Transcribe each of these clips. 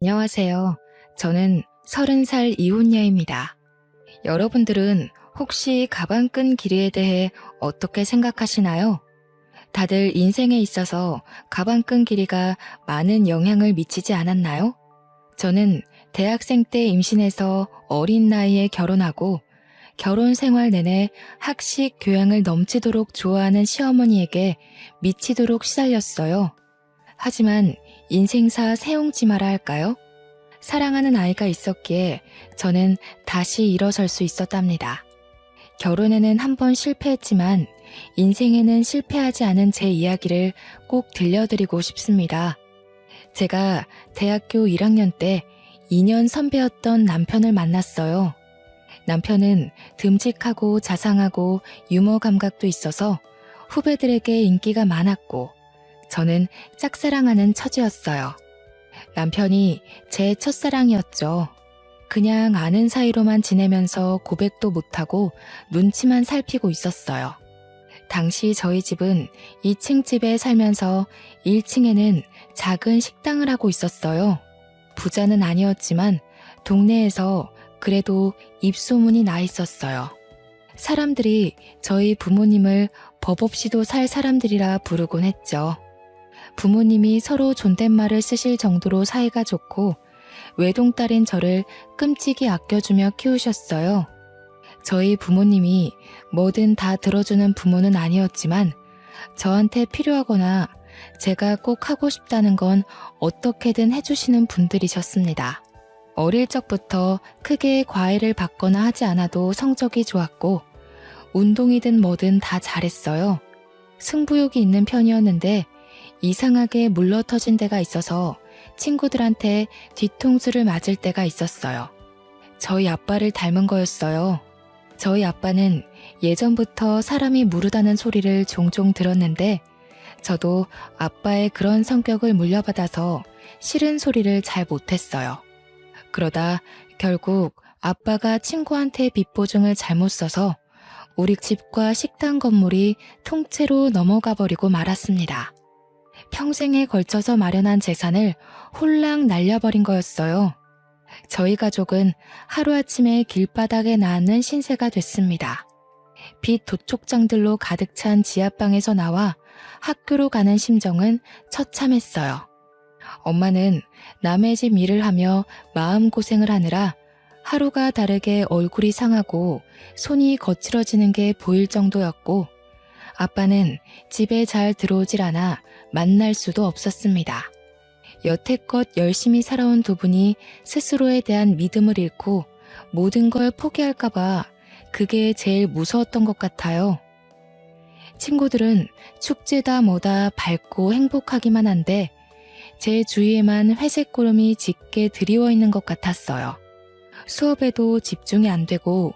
안녕하세요. 저는 30살 이혼녀입니다. 여러분들은 혹시 가방끈 길이에 대해 어떻게 생각하시나요? 다들 인생에 있어서 가방끈 길이가 많은 영향을 미치지 않았나요? 저는 대학생 때 임신해서 어린 나이에 결혼하고 결혼 생활 내내 학식 교양을 넘치도록 좋아하는 시어머니에게 미치도록 시달렸어요. 하지만 인생사 세옹지마라 할까요? 사랑하는 아이가 있었기에 저는 다시 일어설 수 있었답니다. 결혼에는 한 번 실패했지만 인생에는 실패하지 않은 제 이야기를 꼭 들려드리고 싶습니다. 제가 대학교 1학년 때 2년 선배였던 남편을 만났어요. 남편은 듬직하고 자상하고 유머 감각도 있어서 후배들에게 인기가 많았고 저는 짝사랑하는 처지였어요. 남편이 제 첫사랑이었죠. 그냥 아는 사이로만 지내면서 고백도 못하고 눈치만 살피고 있었어요. 당시 저희 집은 2층 집에 살면서 1층에는 작은 식당을 하고 있었어요. 부자는 아니었지만 동네에서 그래도 입소문이 나 있었어요. 사람들이 저희 부모님을 법 없이도 살 사람들이라 부르곤 했죠. 부모님이 서로 존댓말을 쓰실 정도로 사이가 좋고 외동딸인 저를 끔찍이 아껴주며 키우셨어요. 저희 부모님이 뭐든 다 들어주는 부모는 아니었지만 저한테 필요하거나 제가 꼭 하고 싶다는 건 어떻게든 해주시는 분들이셨습니다. 어릴 적부터 크게 과외를 받거나 하지 않아도 성적이 좋았고 운동이든 뭐든 다 잘했어요. 승부욕이 있는 편이었는데 이상하게 물러터진 데가 있어서 친구들한테 뒤통수를 맞을 때가 있었어요. 저희 아빠를 닮은 거였어요. 저희 아빠는 예전부터 사람이 무르다는 소리를 종종 들었는데 저도 아빠의 그런 성격을 물려받아서 싫은 소리를 잘 못했어요. 그러다 결국 아빠가 친구한테 빚보증을 잘못 써서 우리 집과 식당 건물이 통째로 넘어가 버리고 말았습니다. 평생에 걸쳐서 마련한 재산을 홀랑 날려버린 거였어요. 저희 가족은 하루아침에 길바닥에 낳는 신세가 됐습니다. 빚 도촉장들로 가득 찬 지하방에서 나와 학교로 가는 심정은 처참했어요. 엄마는 남의 집 일을 하며 마음고생을 하느라 하루가 다르게 얼굴이 상하고 손이 거칠어지는 게 보일 정도였고 아빠는 집에 잘 들어오질 않아 만날 수도 없었습니다. 여태껏 열심히 살아온 두 분이 스스로에 대한 믿음을 잃고 모든 걸 포기할까봐 그게 제일 무서웠던 것 같아요. 친구들은 축제다 뭐다 밝고 행복하기만 한데 제 주위에만 회색 구름이 짙게 드리워 있는 것 같았어요. 수업에도 집중이 안 되고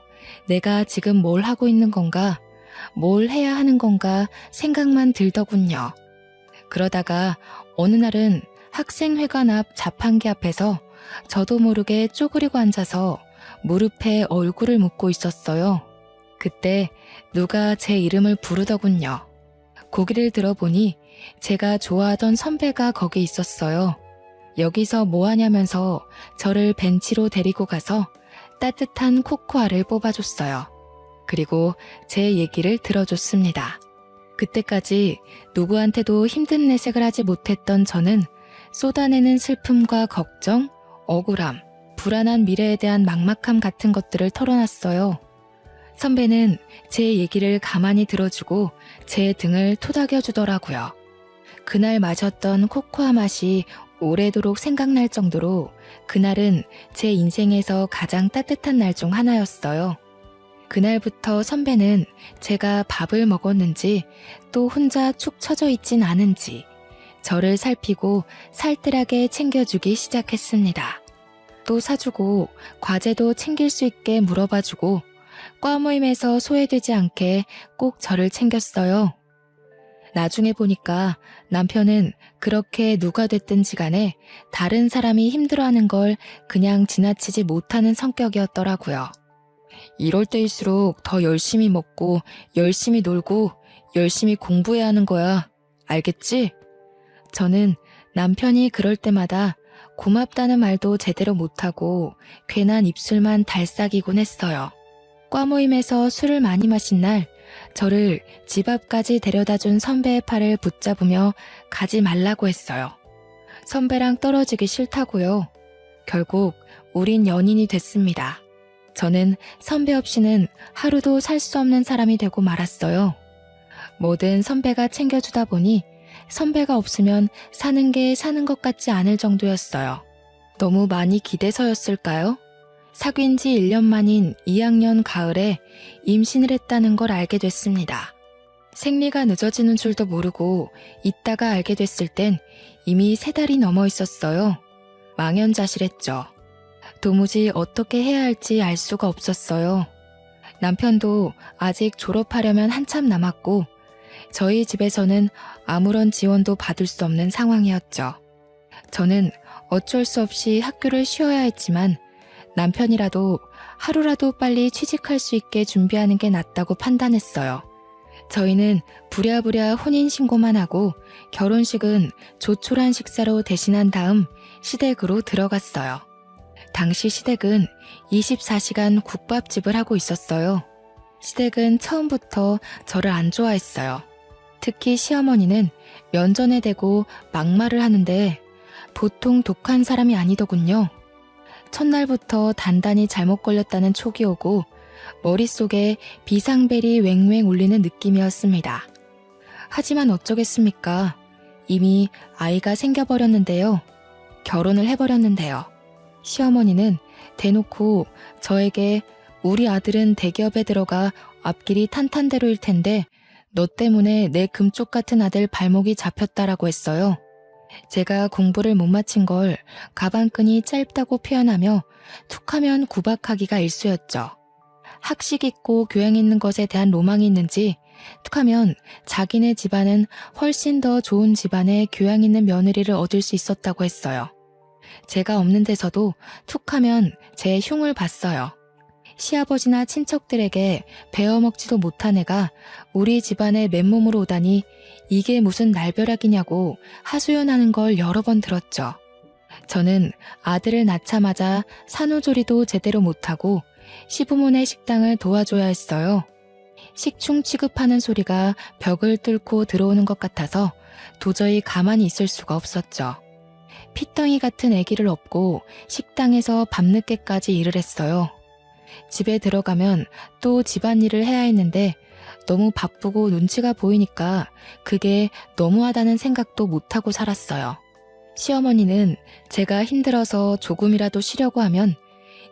내가 지금 뭘 하고 있는 건가, 뭘 해야 하는 건가 생각만 들더군요. 그러다가 어느 날은 학생회관 앞 자판기 앞에서 저도 모르게 쪼그리고 앉아서 무릎에 얼굴을 묻고 있었어요. 그때 누가 제 이름을 부르더군요. 고개를 들어보니 제가 좋아하던 선배가 거기 있었어요. 여기서 뭐 하냐면서 저를 벤치로 데리고 가서 따뜻한 코코아를 뽑아줬어요. 그리고 제 얘기를 들어줬습니다. 그때까지 누구한테도 힘든 내색을 하지 못했던 저는 쏟아내는 슬픔과 걱정, 억울함, 불안한 미래에 대한 막막함 같은 것들을 털어놨어요. 선배는 제 얘기를 가만히 들어주고 제 등을 토닥여주더라고요. 그날 마셨던 코코아 맛이 오래도록 생각날 정도로 그날은 제 인생에서 가장 따뜻한 날 중 하나였어요. 그날부터 선배는 제가 밥을 먹었는지 또 혼자 축 처져 있진 않은지 저를 살피고 살뜰하게 챙겨주기 시작했습니다. 또 사주고 과제도 챙길 수 있게 물어봐주고 과 모임에서 소외되지 않게 꼭 저를 챙겼어요. 나중에 보니까 남편은 그렇게 누가 됐든지 간에 다른 사람이 힘들어하는 걸 그냥 지나치지 못하는 성격이었더라고요. 이럴 때일수록 더 열심히 먹고 열심히 놀고 열심히 공부해야 하는 거야. 알겠지? 저는 남편이 그럴 때마다 고맙다는 말도 제대로 못하고 괜한 입술만 달싹이곤 했어요. 과 모임에서 술을 많이 마신 날 저를 집 앞까지 데려다준 선배의 팔을 붙잡으며 가지 말라고 했어요. 선배랑 떨어지기 싫다고요. 결국 우린 연인이 됐습니다. 저는 선배 없이는 하루도 살 수 없는 사람이 되고 말았어요. 뭐든 선배가 챙겨주다 보니 선배가 없으면 사는 게 사는 것 같지 않을 정도였어요. 너무 많이 기대서였을까요? 사귄 지 1년 만인 2학년 가을에 임신을 했다는 걸 알게 됐습니다. 생리가 늦어지는 줄도 모르고 있다가 알게 됐을 땐 이미 3달이 넘어 있었어요. 망연자실했죠. 도무지 어떻게 해야 할지 알 수가 없었어요. 남편도 아직 졸업하려면 한참 남았고 저희 집에서는 아무런 지원도 받을 수 없는 상황이었죠. 저는 어쩔 수 없이 학교를 쉬어야 했지만 남편이라도 하루라도 빨리 취직할 수 있게 준비하는 게 낫다고 판단했어요. 저희는 부랴부랴 혼인신고만 하고 결혼식은 조촐한 식사로 대신한 다음 시댁으로 들어갔어요. 당시 시댁은 24시간 국밥집을 하고 있었어요. 시댁은 처음부터 저를 안 좋아했어요. 특히 시어머니는 면전에 대고 막말을 하는데 보통 독한 사람이 아니더군요. 첫날부터 단단히 잘못 걸렸다는 촉이 오고 머릿속에 비상벨이 왱왱 울리는 느낌이었습니다. 하지만 어쩌겠습니까? 이미 아이가 생겨버렸는데요. 결혼을 해버렸는데요. 시어머니는 대놓고 저에게 우리 아들은 대기업에 들어가 앞길이 탄탄대로일 텐데 너 때문에 내 금쪽 같은 아들 발목이 잡혔다라고 했어요. 제가 공부를 못 마친 걸 가방끈이 짧다고 표현하며 툭하면 구박하기가 일쑤였죠. 학식 있고 교양 있는 것에 대한 로망이 있는지 툭하면 자기네 집안은 훨씬 더 좋은 집안의 교양 있는 며느리를 얻을 수 있었다고 했어요. 제가 없는 데서도 툭하면 제 흉을 봤어요. 시아버지나 친척들에게 베어먹지도 못한 애가 우리 집안에 맨몸으로 오다니 이게 무슨 날벼락이냐고 하소연하는 걸 여러 번 들었죠. 저는 아들을 낳자마자 산후조리도 제대로 못하고 시부모네 식당을 도와줘야 했어요. 식충 취급하는 소리가 벽을 뚫고 들어오는 것 같아서 도저히 가만히 있을 수가 없었죠. 피덩이 같은 아기를 업고 식당에서 밤늦게까지 일을 했어요. 집에 들어가면 또 집안일을 해야 했는데 너무 바쁘고 눈치가 보이니까 그게 너무하다는 생각도 못하고 살았어요. 시어머니는 제가 힘들어서 조금이라도 쉬려고 하면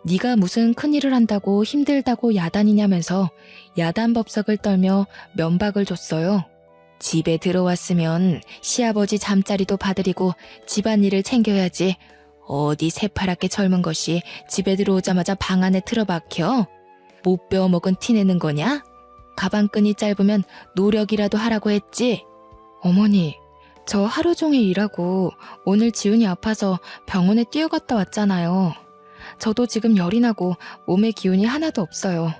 네가 무슨 큰일을 한다고 힘들다고 야단이냐면서 야단법석을 떨며 면박을 줬어요. 집에 들어왔으면 시아버지 잠자리도 봐드리고 집안일을 챙겨야지. 어디 새파랗게 젊은 것이 집에 들어오자마자 방 안에 틀어박혀? 못 배워먹은 티 내는 거냐? 가방끈이 짧으면 노력이라도 하라고 했지. 어머니, 저 하루 종일 일하고 오늘 지훈이 아파서 병원에 뛰어갔다 왔잖아요. 저도 지금 열이 나고 몸에 기운이 하나도 없어요.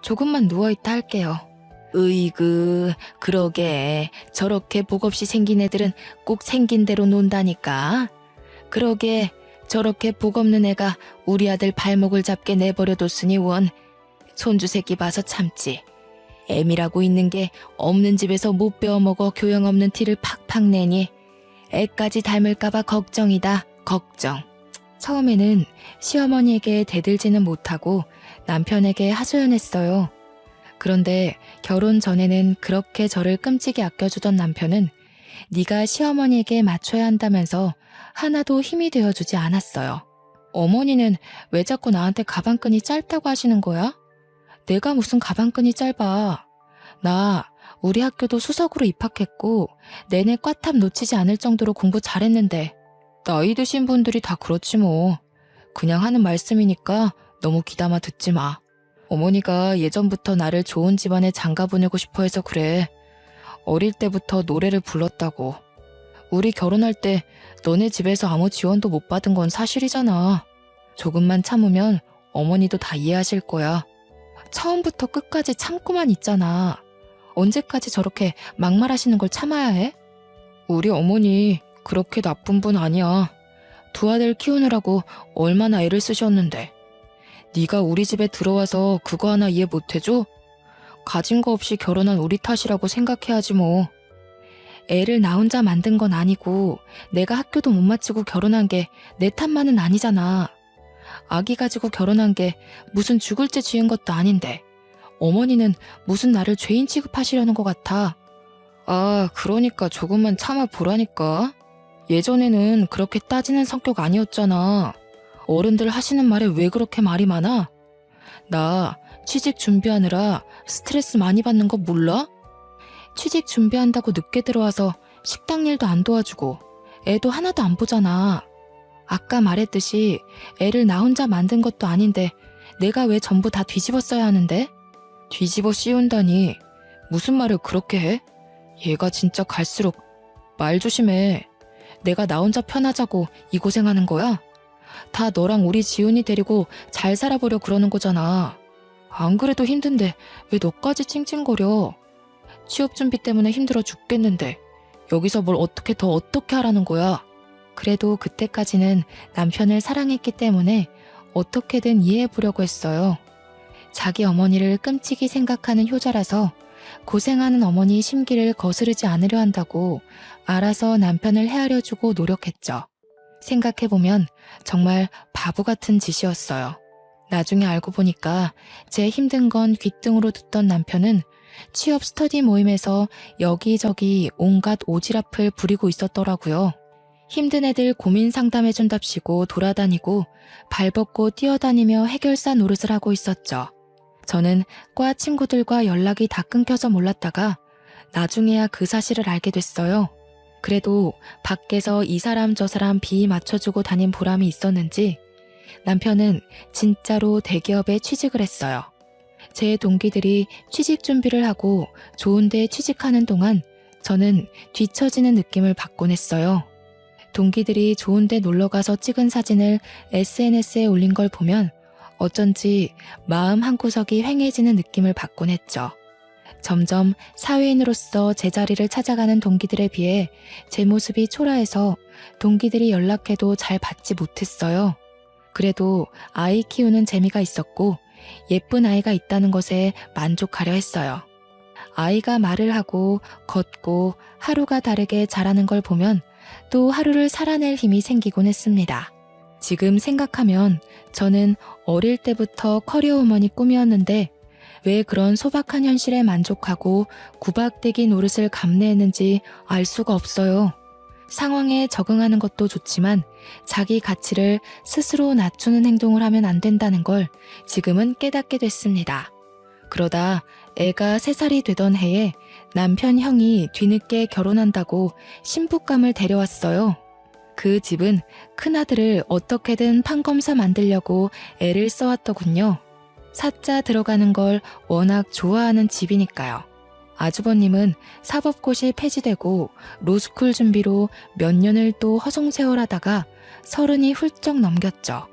조금만 누워있다 할게요. 으이그, 그러게. 저렇게 복 없이 생긴 애들은 꼭 생긴 대로 논다니까. 그러게, 저렇게 복 없는 애가 우리 아들 발목을 잡게 내버려뒀으니 원. 손주 새끼 봐서 참지. 애미라고 있는 게 없는 집에서 못 배워먹어 교양 없는 티를 팍팍 내니 애까지 닮을까봐 걱정이다. 걱정. 처음에는 시어머니에게 대들지는 못하고 남편에게 하소연했어요. 그런데 결혼 전에는 그렇게 저를 끔찍이 아껴주던 남편은 네가 시어머니에게 맞춰야 한다면서 하나도 힘이 되어주지 않았어요. 어머니는 왜 자꾸 나한테 가방끈이 짧다고 하시는 거야? 내가 무슨 가방끈이 짧아. 나 우리 학교도 수석으로 입학했고 내내 꽈탑 놓치지 않을 정도로 공부 잘했는데 나이 드신 분들이 다 그렇지 뭐. 그냥 하는 말씀이니까 너무 귀담아 듣지 마. 어머니가 예전부터 나를 좋은 집안에 장가 보내고 싶어 해서 그래. 어릴 때부터 노래를 불렀다고. 우리 결혼할 때 너네 집에서 아무 지원도 못 받은 건 사실이잖아. 조금만 참으면 어머니도 다 이해하실 거야. 처음부터 끝까지 참고만 있잖아. 언제까지 저렇게 막말하시는 걸 참아야 해? 우리 어머니 그렇게 나쁜 분 아니야. 두 아들 키우느라고 얼마나 애를 쓰셨는데. 네가 우리 집에 들어와서 그거 하나 이해 못해줘? 가진 거 없이 결혼한 우리 탓이라고 생각해야지 뭐. 애를 나 혼자 만든 건 아니고 내가 학교도 못 마치고 결혼한 게 내 탓만은 아니잖아. 아기 가지고 결혼한 게 무슨 죽을 죄 지은 것도 아닌데 어머니는 무슨 나를 죄인 취급하시려는 것 같아. 아, 그러니까 조금만 참아보라니까. 예전에는 그렇게 따지는 성격 아니었잖아. 어른들 하시는 말에 왜 그렇게 말이 많아? 나 취직 준비하느라 스트레스 많이 받는 거 몰라? 취직 준비한다고 늦게 들어와서 식당 일도 안 도와주고 애도 하나도 안 보잖아. 아까 말했듯이 애를 나 혼자 만든 것도 아닌데 내가 왜 전부 다 뒤집어 써야 하는데? 뒤집어 씌운다니 무슨 말을 그렇게 해? 얘가 진짜 갈수록 말 조심해. 내가 나 혼자 편하자고 이 고생하는 거야? 다 너랑 우리 지훈이 데리고 잘 살아보려 그러는 거잖아. 안 그래도 힘든데 왜 너까지 찡찡거려? 취업 준비 때문에 힘들어 죽겠는데 여기서 뭘 어떻게 하라는 거야? 그래도 그때까지는 남편을 사랑했기 때문에 어떻게든 이해해보려고 했어요. 자기 어머니를 끔찍이 생각하는 효자라서 고생하는 어머니 심기를 거스르지 않으려 한다고 알아서 남편을 헤아려주고 노력했죠. 생각해보면 정말 바보 같은 짓이었어요. 나중에 알고 보니까 제 힘든 건 귓등으로 듣던 남편은 취업 스터디 모임에서 여기저기 온갖 오지랖을 부리고 있었더라고요. 힘든 애들 고민 상담해준답시고 돌아다니고 발벗고 뛰어다니며 해결사 노릇을 하고 있었죠. 저는 과 친구들과 연락이 다 끊겨서 몰랐다가 나중에야 그 사실을 알게 됐어요. 그래도 밖에서 이 사람 저 사람 비위 맞춰주고 다닌 보람이 있었는지 남편은 진짜로 대기업에 취직을 했어요. 제 동기들이 취직 준비를 하고 좋은 데 취직하는 동안 저는 뒤처지는 느낌을 받곤 했어요. 동기들이 좋은 데 놀러가서 찍은 사진을 SNS에 올린 걸 보면 어쩐지 마음 한구석이 휑해지는 느낌을 받곤 했죠. 점점 사회인으로서 제자리를 찾아가는 동기들에 비해 제 모습이 초라해서 동기들이 연락해도 잘 받지 못했어요. 그래도 아이 키우는 재미가 있었고 예쁜 아이가 있다는 것에 만족하려 했어요. 아이가 말을 하고 걷고 하루가 다르게 자라는 걸 보면 또 하루를 살아낼 힘이 생기곤 했습니다. 지금 생각하면 저는 어릴 때부터 커리어 우먼이 꿈이었는데 왜 그런 소박한 현실에 만족하고 구박대기 노릇을 감내했는지 알 수가 없어요. 상황에 적응하는 것도 좋지만 자기 가치를 스스로 낮추는 행동을 하면 안 된다는 걸 지금은 깨닫게 됐습니다. 그러다 애가 3살이 되던 해에 남편 형이 뒤늦게 결혼한다고 신부감을 데려왔어요. 그 집은 큰아들을 어떻게든 판검사 만들려고 애를 써왔더군요. 사자 들어가는 걸 워낙 좋아하는 집이니까요. 아주버님은 사법고시 폐지되고 로스쿨 준비로 몇 년을 또 허송세월하다가 30이 훌쩍 넘겼죠.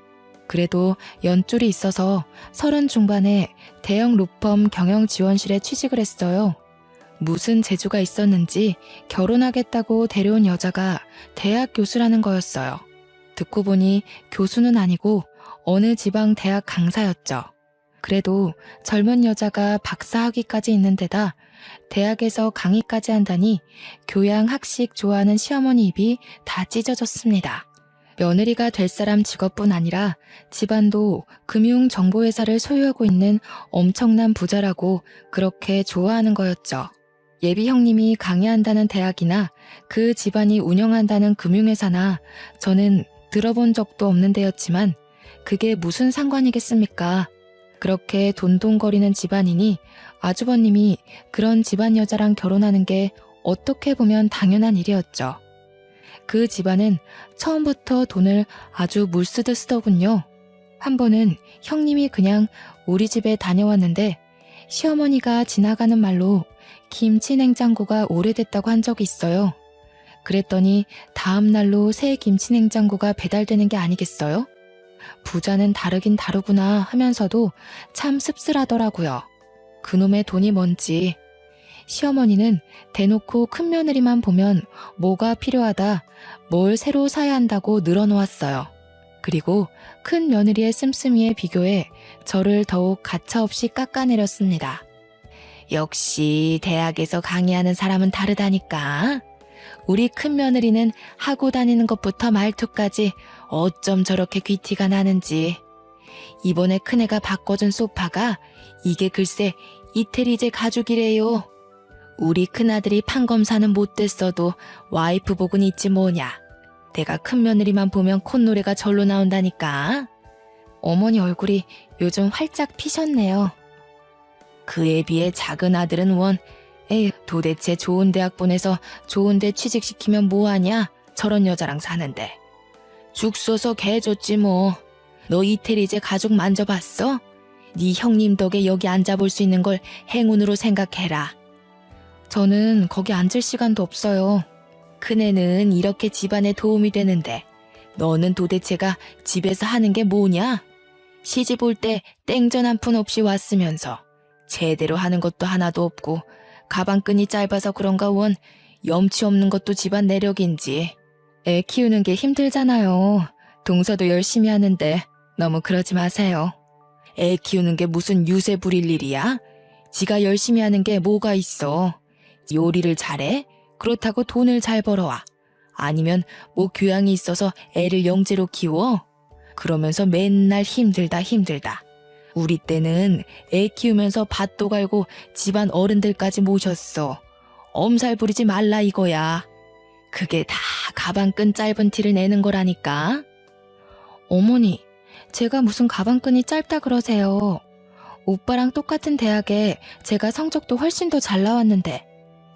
그래도 연줄이 있어서 30 중반에 대형 로펌 경영지원실에 취직을 했어요. 무슨 재주가 있었는지 결혼하겠다고 데려온 여자가 대학 교수라는 거였어요. 듣고 보니 교수는 아니고 어느 지방 대학 강사였죠. 그래도 젊은 여자가 박사학위까지 있는 데다 대학에서 강의까지 한다니 교양 학식 좋아하는 시어머니 입이 다 찢어졌습니다. 며느리가 될 사람 직업뿐 아니라 집안도 금융정보회사를 소유하고 있는 엄청난 부자라고 그렇게 좋아하는 거였죠. 예비 형님이 강의한다는 대학이나 그 집안이 운영한다는 금융회사나 저는 들어본 적도 없는 데였지만 그게 무슨 상관이겠습니까? 그렇게 돈돈거리는 집안이니 아주버님이 그런 집안 여자랑 결혼하는 게 어떻게 보면 당연한 일이었죠. 그 집안은 처음부터 돈을 아주 물쓰듯 쓰더군요. 한 번은 형님이 그냥 우리 집에 다녀왔는데 시어머니가 지나가는 말로 김치 냉장고가 오래됐다고 한 적이 있어요. 그랬더니 다음 날로 새 김치 냉장고가 배달되는 게 아니겠어요? 부자는 다르긴 다르구나 하면서도 참 씁쓸하더라고요. 그놈의 돈이 뭔지. 시어머니는 대놓고 큰며느리만 보면 뭐가 필요하다, 뭘 새로 사야 한다고 늘어놓았어요. 그리고 큰며느리의 씀씀이에 비교해 저를 더욱 가차없이 깎아내렸습니다. 역시 대학에서 강의하는 사람은 다르다니까. 우리 큰며느리는 하고 다니는 것부터 말투까지 어쩜 저렇게 귀티가 나는지. 이번에 큰애가 바꿔준 소파가 이게 글쎄 이태리제 가죽이래요. 우리 큰아들이 판검사는 못 됐어도 와이프 복은 있지 뭐냐. 내가 큰며느리만 보면 콧노래가 절로 나온다니까. 어머니 얼굴이 요즘 활짝 피셨네요. 그에 비해 작은 아들은 에휴, 도대체 좋은 대학 보내서 좋은 데 취직시키면 뭐하냐? 저런 여자랑 사는데. 죽 써서 개 줬지 뭐. 너 이태리제 가죽 만져봤어? 네 형님 덕에 여기 앉아볼 수 있는 걸 행운으로 생각해라. 저는 거기 앉을 시간도 없어요. 큰애는 이렇게 집안에 도움이 되는데 너는 도대체가 집에서 하는 게 뭐냐? 시집 올 때 땡전 한 푼 없이 왔으면서 제대로 하는 것도 하나도 없고 가방끈이 짧아서 그런가 염치 없는 것도 집안 내력인지. 애 키우는 게 힘들잖아요. 동서도 열심히 하는데 너무 그러지 마세요. 애 키우는 게 무슨 유세 부릴 일이야? 지가 열심히 하는 게 뭐가 있어. 요리를 잘해? 그렇다고 돈을 잘 벌어와. 아니면 뭐 교양이 있어서 애를 영재로 키워? 그러면서 맨날 힘들다. 우리 때는 애 키우면서 밭도 갈고 집안 어른들까지 모셨어. 엄살 부리지 말라 이거야. 그게 다 가방끈 짧은 티를 내는 거라니까. 어머니, 제가 무슨 가방끈이 짧다 그러세요. 오빠랑 똑같은 대학에 제가 성적도 훨씬 더 잘 나왔는데.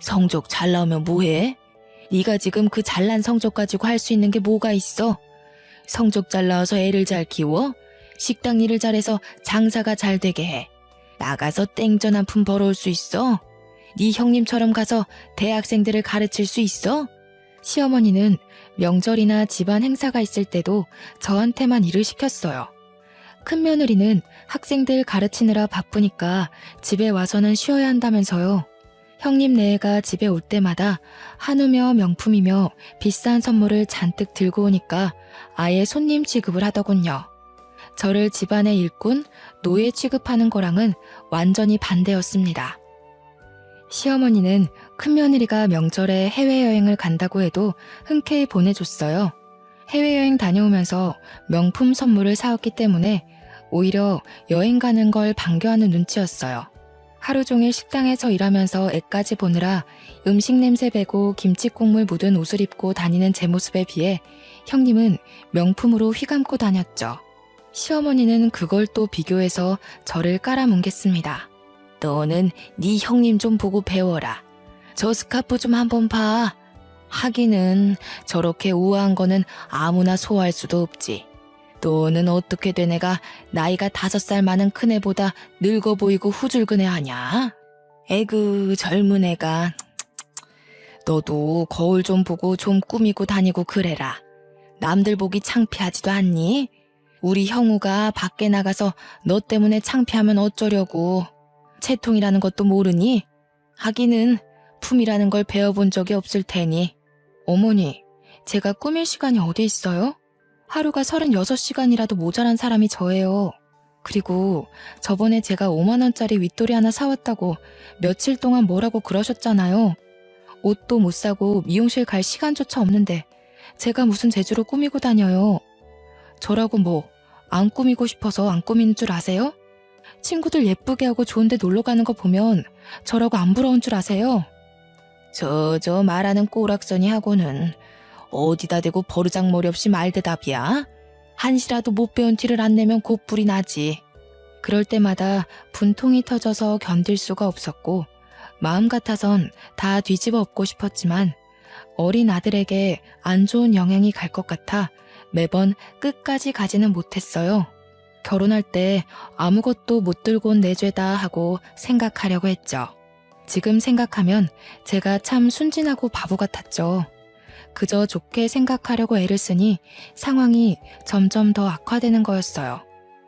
성적 잘 나오면 뭐해? 네가 지금 그 잘난 성적 가지고 할 수 있는 게 뭐가 있어? 성적 잘 나와서 애를 잘 키워? 식당 일을 잘해서 장사가 잘 되게 해. 나가서 땡전 한 푼 벌어올 수 있어? 네 형님처럼 가서 대학생들을 가르칠 수 있어? 시어머니는 명절이나 집안 행사가 있을 때도 저한테만 일을 시켰어요. 큰며느리는 학생들 가르치느라 바쁘니까 집에 와서는 쉬어야 한다면서요. 형님 네애가 집에 올 때마다 한우며 명품이며 비싼 선물을 잔뜩 들고 오니까 아예 손님 취급을 하더군요. 저를 집안의 일꾼, 노예 취급하는 거랑은 완전히 반대였습니다. 시어머니는 큰며느리가 명절에 해외여행을 간다고 해도 흔쾌히 보내줬어요. 해외여행 다녀오면서 명품 선물을 사왔기 때문에 오히려 여행 가는 걸 반겨하는 눈치였어요. 하루 종일 식당에서 일하면서 애까지 보느라 음식 냄새 배고 김치국물 묻은 옷을 입고 다니는 제 모습에 비해 형님은 명품으로 휘감고 다녔죠. 시어머니는 그걸 또 비교해서 저를 깔아뭉갰습니다. 너는 네 형님 좀 보고 배워라. 저 스카프 좀 한번 봐. 하기는 저렇게 우아한 거는 아무나 소화할 수도 없지. 너는 어떻게 된 애가 나이가 5살 많은 큰애보다 늙어 보이고 후줄근해 하냐? 에그 젊은 애가. 너도 거울 좀 보고 좀 꾸미고 다니고 그래라. 남들 보기 창피하지도 않니? 우리 형우가 밖에 나가서 너 때문에 창피하면 어쩌려고. 채통이라는 것도 모르니? 하기는 품이라는 걸 배워본 적이 없을 테니. 어머니, 제가 꾸밀 시간이 어디 있어요? 하루가 36시간이라도 모자란 사람이 저예요. 그리고 저번에 제가 5만 원짜리 윗돌이 하나 사왔다고 며칠 동안 뭐라고 그러셨잖아요. 옷도 못 사고 미용실 갈 시간조차 없는데 제가 무슨 재주로 꾸미고 다녀요. 저라고 뭐 안 꾸미고 싶어서 안 꾸미는 줄 아세요? 친구들 예쁘게 하고 좋은 데 놀러 가는 거 보면 저라고 안 부러운 줄 아세요? 저 말하는 꼬락서니 하고는 어디다 대고 버르장머리 없이 말대답이야? 한시라도 못 배운 티를 안 내면 곧불이 나지. 그럴 때마다 분통이 터져서 견딜 수가 없었고 마음 같아선 다 뒤집어 엎고 싶었지만 어린 아들에게 안 좋은 영향이 갈 것 같아 매번 끝까지 가지는 못했어요. 결혼할 때 아무것도 못 들고 온 내 죄다 하고 생각하려고 했죠. 지금 생각하면 제가 참 순진하고 바보 같았죠. 그저 좋게 생각하려고 애를 쓰니 상황이 점점 더 악화되는 거였어요.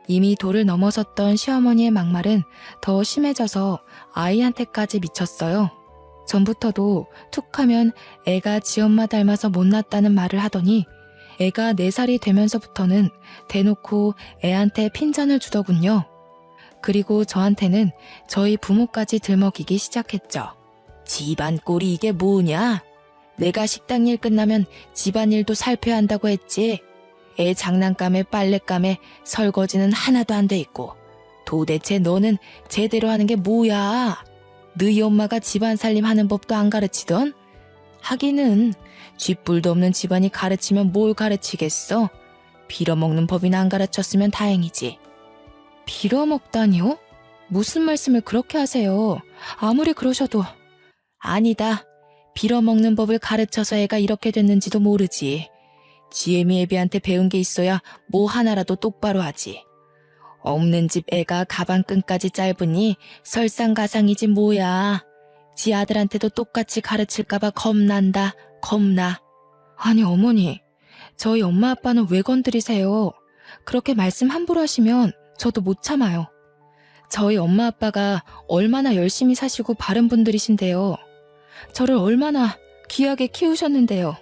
이미 도를 넘어섰던 시어머니의 막말은 더 심해져서 아이한테까지 미쳤어요. 전부터도 툭하면 애가 지엄마 닮아서 못났다는 말을 하더니 애가 4살이 되면서부터는 대놓고 애한테 핀잔을 주더군요. 그리고 저한테는 저희 부모까지 들먹이기 시작했죠. 집안 꼴이 이게 뭐냐? 내가 식당 일 끝나면 집안일도 살펴야 한다고 했지. 애 장난감에 빨랫감에 설거지는 하나도 안 돼 있고. 도대체 너는 제대로 하는 게 뭐야? 너희 엄마가 집안 살림 하는 법도 안 가르치던? 하기는 쥐뿔도 없는 집안이 가르치면 뭘 가르치겠어? 빌어먹는 법이나 안 가르쳤으면 다행이지. 빌어먹다니요? 무슨 말씀을 그렇게 하세요? 아무리 그러셔도. 아니다. 빌어먹는 법을 가르쳐서 애가 이렇게 됐는지도 모르지. 지혜미 애비한테 배운 게 있어야 뭐 하나라도 똑바로 하지. 없는 집 애가 가방끈까지 짧으니 설상가상이지 뭐야. 지 아들한테도 똑같이 가르칠까봐 겁난다. 겁나. 아니 어머니, 저희 엄마 아빠는 왜 건드리세요? 그렇게 말씀 함부로 하시면 저도 못 참아요. 저희 엄마 아빠가 얼마나 열심히 사시고 바른 분들이신데요. 저를 얼마나 귀하게 키우셨는데요.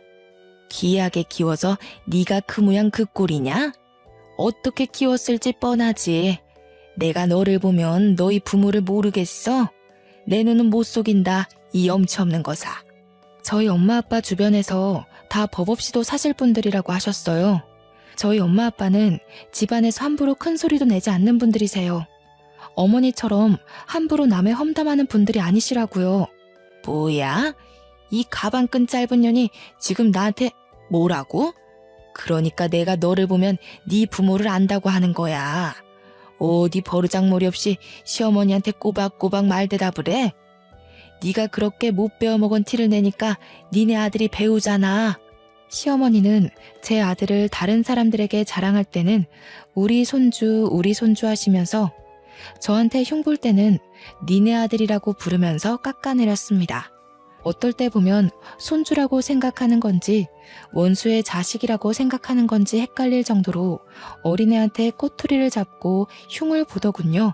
귀하게 키워서 네가 그 모양 그 꼴이냐? 어떻게 키웠을지 뻔하지. 내가 너를 보면 너희 부모를 모르겠어? 내 눈은 못 속인다, 이 염치 없는 거사. 저희 엄마 아빠 주변에서 다 법 없이도 사실 분들이라고 하셨어요. 저희 엄마 아빠는 집안에서 함부로 큰 소리도 내지 않는 분들이세요. 어머니처럼 함부로 남의 험담하는 분들이 아니시라고요. 뭐야? 이 가방끈 짧은 년이 지금 나한테 뭐라고? 그러니까 내가 너를 보면 네 부모를 안다고 하는 거야. 어디 버르장머리 없이 시어머니한테 꼬박꼬박 말대답을 해? 네가 그렇게 못 배워먹은 티를 내니까 니네 아들이 배우잖아. 시어머니는 제 아들을 다른 사람들에게 자랑할 때는 우리 손주 하시면서 저한테 흉볼 때는 니네 아들이라고 부르면서 깎아내렸습니다. 어떨 때 보면 손주라고 생각하는 건지 원수의 자식이라고 생각하는 건지 헷갈릴 정도로 어린애한테 꼬투리를 잡고 흉을 보더군요.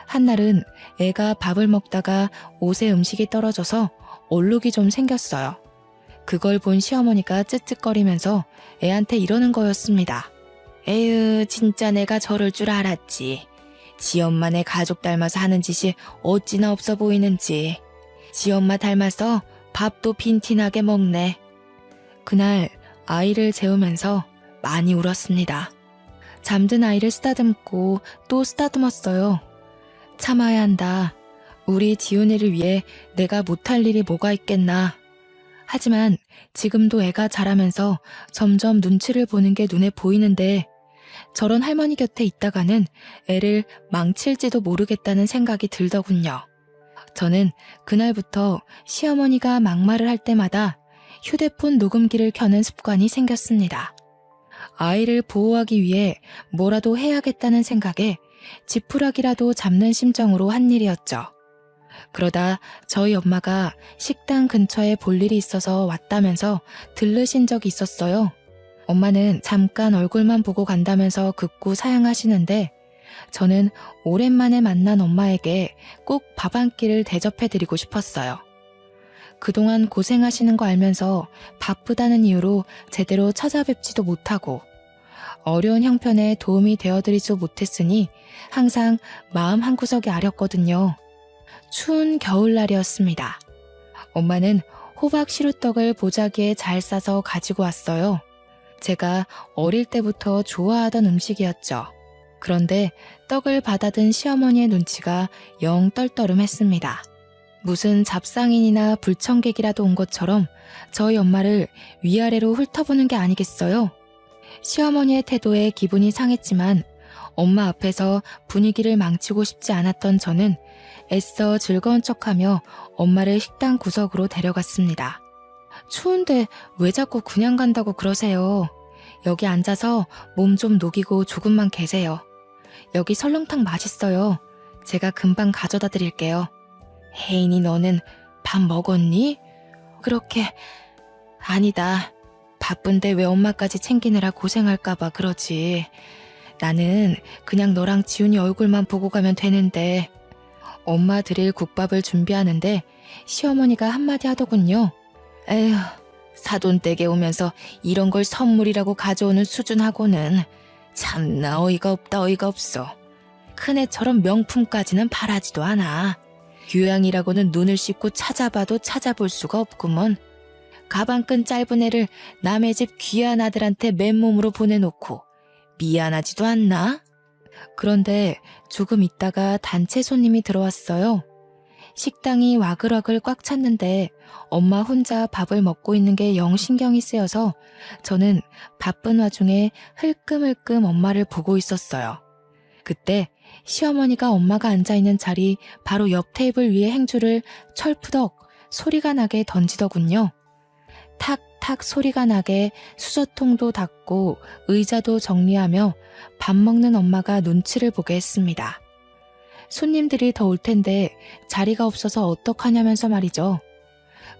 한날은 애가 밥을 먹다가 옷에 음식이 떨어져서 얼룩이 좀 생겼어요. 그걸 본 시어머니가 쯧쯧거리면서 애한테 이러는 거였습니다. 에휴, 진짜 내가 저럴 줄 알았지. 지 엄마 내 가족 닮아서 하는 짓이 어찌나 없어 보이는지. 지 엄마 닮아서 밥도 빈티나게 먹네. 그날 아이를 재우면서 많이 울었습니다. 잠든 아이를 쓰다듬고 또 쓰다듬었어요. 참아야 한다. 우리 지훈이를 위해 내가 못할 일이 뭐가 있겠나. 하지만 지금도 애가 자라면서 점점 눈치를 보는 게 눈에 보이는데 저런 할머니 곁에 있다가는 애를 망칠지도 모르겠다는 생각이 들더군요. 저는 그날부터 시어머니가 막말을 할 때마다 휴대폰 녹음기를 켜는 습관이 생겼습니다. 아이를 보호하기 위해 뭐라도 해야겠다는 생각에 지푸라기라도 잡는 심정으로 한 일이었죠. 그러다 저희 엄마가 식당 근처에 볼 일이 있어서 왔다면서 들르신 적이 있었어요. 엄마는 잠깐 얼굴만 보고 간다면서 극구 사양하시는데 저는 오랜만에 만난 엄마에게 꼭 밥 한 끼를 대접해드리고 싶었어요. 그동안 고생하시는 거 알면서 바쁘다는 이유로 제대로 찾아뵙지도 못하고 어려운 형편에 도움이 되어드리지 못했으니 항상 마음 한구석이 아렸거든요. 추운 겨울날이었습니다. 엄마는 호박 시루떡을 보자기에 잘 싸서 가지고 왔어요. 제가 어릴 때부터 좋아하던 음식이었죠. 그런데 떡을 받아든 시어머니의 눈치가 영 떨떠름했습니다. 무슨 잡상인이나 불청객이라도 온 것처럼 저희 엄마를 위아래로 훑어보는 게 아니겠어요? 시어머니의 태도에 기분이 상했지만 엄마 앞에서 분위기를 망치고 싶지 않았던 저는 애써 즐거운 척하며 엄마를 식당 구석으로 데려갔습니다. 추운데 왜 자꾸 그냥 간다고 그러세요? 여기 앉아서 몸 좀 녹이고 조금만 계세요. 여기 설렁탕 맛있어요. 제가 금방 가져다 드릴게요. 혜인이 너는 밥 먹었니? 그렇게... 아니다. 바쁜데 왜 엄마까지 챙기느라 고생할까봐 그러지. 나는 그냥 너랑 지훈이 얼굴만 보고 가면 되는데. 엄마 드릴 국밥을 준비하는데 시어머니가 한마디 하더군요. 에휴, 사돈댁에 오면서 이런 걸 선물이라고 가져오는 수준하고는 참나 어이가 없다 어이가 없어. 큰애처럼 명품까지는 바라지도 않아. 교양이라고는 눈을 씻고 찾아봐도 찾아볼 수가 없구먼. 가방끈 짧은 애를 남의 집 귀한 아들한테 맨몸으로 보내놓고 미안하지도 않나? 그런데 조금 있다가 단체 손님이 들어왔어요. 식당이 와글와글 꽉 찼는데 엄마 혼자 밥을 먹고 있는 게 영 신경이 쓰여서 저는 바쁜 와중에 흘끔흘끔 엄마를 보고 있었어요. 그때 시어머니가 엄마가 앉아있는 자리 바로 옆 테이블 위에 행주를 철푸덕 소리가 나게 던지더군요. 탁탁 소리가 나게 수저통도 닦고 의자도 정리하며 밥 먹는 엄마가 눈치를 보게 했습니다. 손님들이 더 올 텐데 자리가 없어서 어떡하냐면서 말이죠.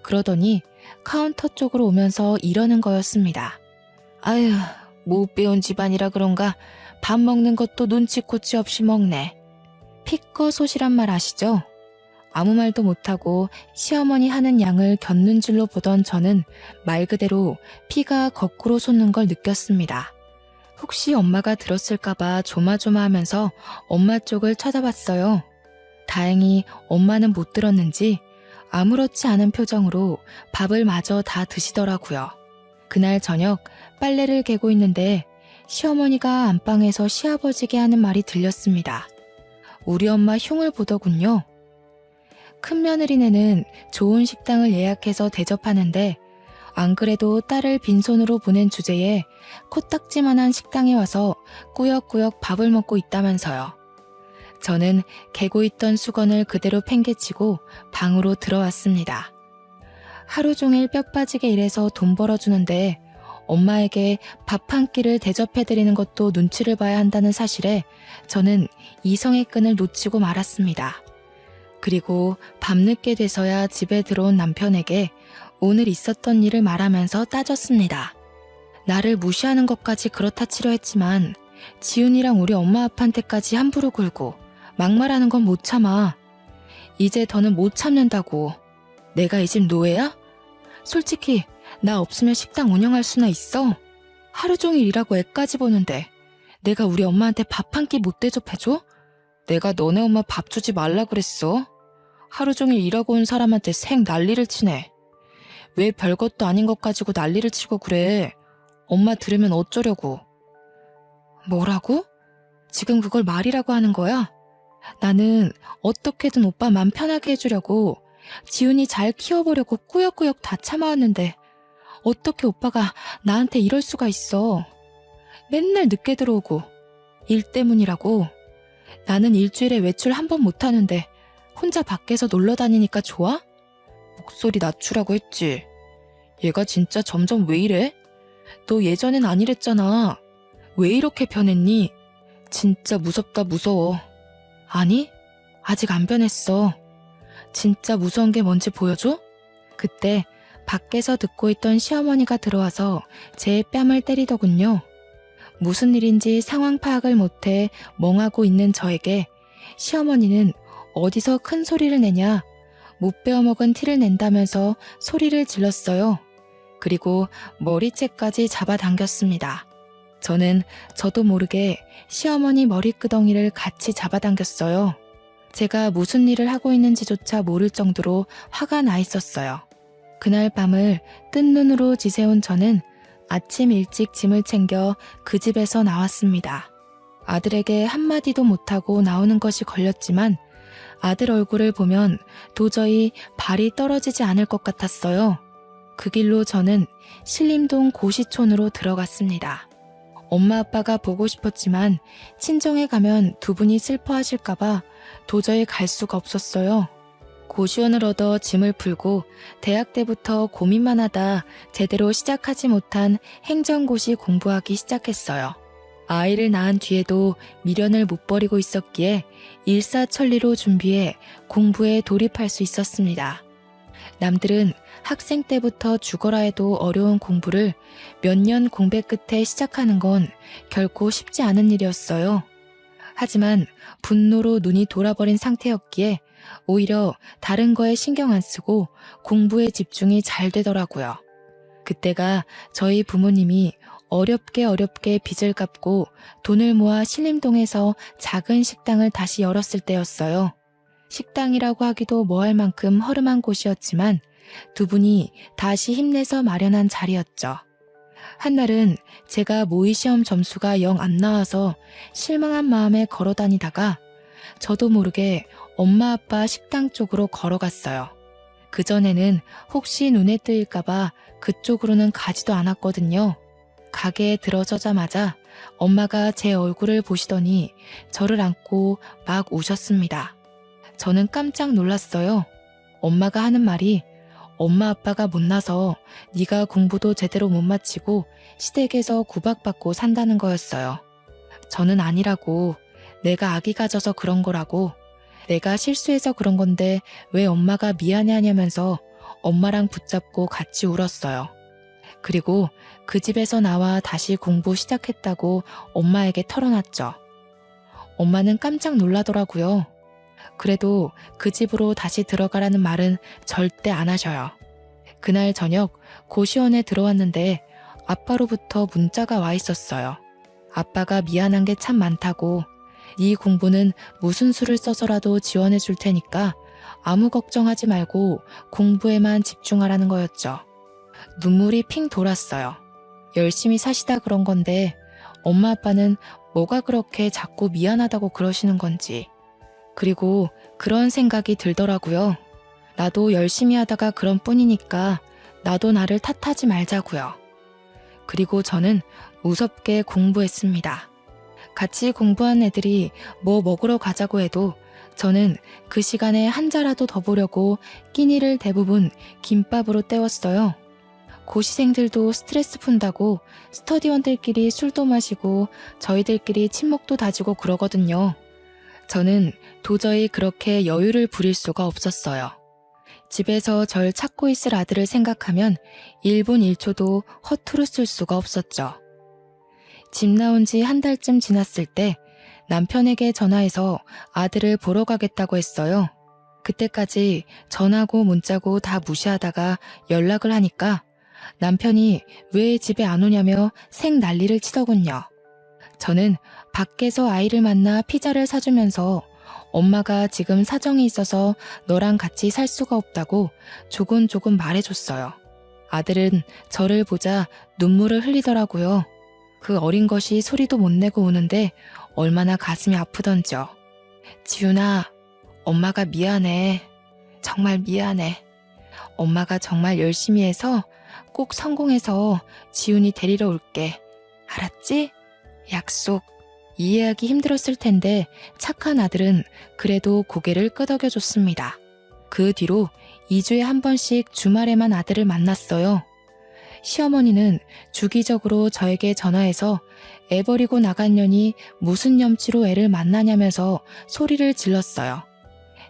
그러더니 카운터 쪽으로 오면서 이러는 거였습니다. 아휴, 못 배운 집안이라 그런가 밥 먹는 것도 눈치코치 없이 먹네. 피꺼소시란 말 아시죠? 아무 말도 못하고 시어머니 하는 양을 곁눈 질로 보던 저는 말 그대로 피가 거꾸로 솟는 걸 느꼈습니다. 혹시 엄마가 들었을까봐 조마조마하면서 엄마 쪽을 쳐다봤어요. 다행히 엄마는 못 들었는지 아무렇지 않은 표정으로 밥을 마저 다 드시더라고요. 그날 저녁 빨래를 개고 있는데 시어머니가 안방에서 시아버지게 하는 말이 들렸습니다. 우리 엄마 흉을 보더군요. 큰며느리네는 좋은 식당을 예약해서 대접하는데 안 그래도 딸을 빈손으로 보낸 주제에 코딱지만한 식당에 와서 꾸역꾸역 밥을 먹고 있다면서요. 저는 개고 있던 수건을 그대로 팽개치고 방으로 들어왔습니다. 하루 종일 뼈 빠지게 일해서 돈 벌어주는데 엄마에게 밥 한 끼를 대접해드리는 것도 눈치를 봐야 한다는 사실에 저는 이성의 끈을 놓치고 말았습니다. 그리고 밤늦게 돼서야 집에 들어온 남편에게 오늘 있었던 일을 말하면서 따졌습니다. 나를 무시하는 것까지 그렇다 치려 했지만 지훈이랑 우리 엄마 아빠한테까지 함부로 굴고 막말하는 건 못 참아. 이제 더는 못 참는다고. 내가 이 집 노예야? 솔직히 나 없으면 식당 운영할 수나 있어? 하루 종일 일하고 애까지 보는데 내가 우리 엄마한테 밥 한 끼 못 대접해줘? 내가 너네 엄마 밥 주지 말라 그랬어? 하루 종일 일하고 온 사람한테 생 난리를 치네. 왜 별것도 아닌 것 가지고 난리를 치고 그래? 엄마 들으면 어쩌려고? 뭐라고? 지금 그걸 말이라고 하는 거야? 나는 어떻게든 오빠 맘 편하게 해주려고 지훈이 잘 키워보려고 꾸역꾸역 다 참아왔는데 어떻게 오빠가 나한테 이럴 수가 있어. 맨날 늦게 들어오고 일 때문이라고. 나는 일주일에 외출 한 번 못하는데 혼자 밖에서 놀러 다니니까 좋아? 목소리 낮추라고 했지. 얘가 진짜 점점 왜 이래? 너 예전엔 안 이랬잖아. 왜 이렇게 변했니? 진짜 무섭다 무서워. 아니, 아직 안 변했어. 진짜 무서운 게 뭔지 보여줘? 그때 밖에서 듣고 있던 시어머니가 들어와서 제 뺨을 때리더군요. 무슨 일인지 상황 파악을 못해 멍하고 있는 저에게 시어머니는 어디서 큰 소리를 내냐, 못 베어먹은 티를 낸다면서 소리를 질렀어요. 그리고 머리채까지 잡아당겼습니다. 저는 저도 모르게 시어머니 머리끄덩이를 같이 잡아당겼어요. 제가 무슨 일을 하고 있는지조차 모를 정도로 화가 나 있었어요. 그날 밤을 뜬 눈으로 지새운 저는 아침 일찍 짐을 챙겨 그 집에서 나왔습니다. 아들에게 한마디도 못하고 나오는 것이 걸렸지만 아들 얼굴을 보면 도저히 발이 떨어지지 않을 것 같았어요. 그 길로 저는 신림동 고시촌으로 들어갔습니다. 엄마 아빠가 보고 싶었지만 친정에 가면 두 분이 슬퍼하실까봐 도저히 갈 수가 없었어요. 고시원을 얻어 짐을 풀고 대학 때부터 고민만 하다 제대로 시작하지 못한 행정고시 공부하기 시작했어요. 아이를 낳은 뒤에도 미련을 못 버리고 있었기에 일사천리로 준비해 공부에 돌입할 수 있었습니다. 남들은 학생 때부터 죽어라 해도 어려운 공부를 몇 년 공백 끝에 시작하는 건 결코 쉽지 않은 일이었어요. 하지만 분노로 눈이 돌아버린 상태였기에 오히려 다른 거에 신경 안 쓰고 공부에 집중이 잘 되더라고요. 그때가 저희 부모님이 어렵게 빚을 갚고 돈을 모아 신림동에서 작은 식당을 다시 열었을 때였어요. 식당이라고 하기도 뭐할 만큼 허름한 곳이었지만 두 분이 다시 힘내서 마련한 자리였죠. 한날은 제가 모의 시험 점수가 영 안 나와서 실망한 마음에 걸어 다니다가 저도 모르게 엄마 아빠 식당 쪽으로 걸어갔어요. 그전에는 혹시 눈에 뜨일까봐 그쪽으로는 가지도 않았거든요. 가게에 들어서자마자 엄마가 제 얼굴을 보시더니 저를 안고 막 우셨습니다. 저는 깜짝 놀랐어요. 엄마가 하는 말이 엄마 아빠가 못나서 네가 공부도 제대로 못 마치고 시댁에서 구박받고 산다는 거였어요. 저는 아니라고, 내가 악이 가져서 그런 거라고, 내가 실수해서 그런 건데 왜 엄마가 미안해 하냐면서 엄마랑 붙잡고 같이 울었어요. 그리고 그 집에서 나와 다시 공부 시작했다고 엄마에게 털어놨죠. 엄마는 깜짝 놀라더라고요. 그래도 그 집으로 다시 들어가라는 말은 절대 안 하셔요. 그날 저녁 고시원에 들어왔는데 아빠로부터 문자가 와 있었어요. 아빠가 미안한 게 참 많다고, 네 공부는 무슨 수를 써서라도 지원해 줄 테니까 아무 걱정하지 말고 공부에만 집중하라는 거였죠. 눈물이 핑 돌았어요. 열심히 사시다 그런 건데 엄마 아빠는 뭐가 그렇게 자꾸 미안하다고 그러시는 건지. 그리고 그런 생각이 들더라고요. 나도 열심히 하다가 그런 뿐이니까 나도 나를 탓하지 말자고요. 그리고 저는 무섭게 공부했습니다. 같이 공부한 애들이 뭐 먹으러 가자고 해도 저는 그 시간에 한 자라도 더 보려고 끼니를 대부분 김밥으로 때웠어요. 고시생들도 스트레스 푼다고 스터디원들끼리 술도 마시고 저희들끼리 친목도 다지고 그러거든요. 저는 도저히 그렇게 여유를 부릴 수가 없었어요. 집에서 절 찾고 있을 아들을 생각하면 1분 1초도 허투루 쓸 수가 없었죠. 집 나온 지 한 달쯤 지났을 때 남편에게 전화해서 아들을 보러 가겠다고 했어요. 그때까지 전화고 문자고 다 무시하다가 연락을 하니까 남편이 왜 집에 안 오냐며 생 난리를 치더군요. 저는 밖에서 아이를 만나 피자를 사주면서 엄마가 지금 사정이 있어서 너랑 같이 살 수가 없다고 조곤조곤 말해줬어요. 아들은 저를 보자 눈물을 흘리더라고요. 그 어린 것이 소리도 못 내고 우는데 얼마나 가슴이 아프던지요. 지훈아, 엄마가 미안해. 정말 미안해. 엄마가 정말 열심히 해서 꼭 성공해서 지훈이 데리러 올게. 알았지? 약속. 이해하기 힘들었을 텐데 착한 아들은 그래도 고개를 끄덕여줬습니다. 그 뒤로 2주에 한 번씩 주말에만 아들을 만났어요. 시어머니는 주기적으로 저에게 전화해서 애 버리고 나간 년이 무슨 염치로 애를 만나냐면서 소리를 질렀어요.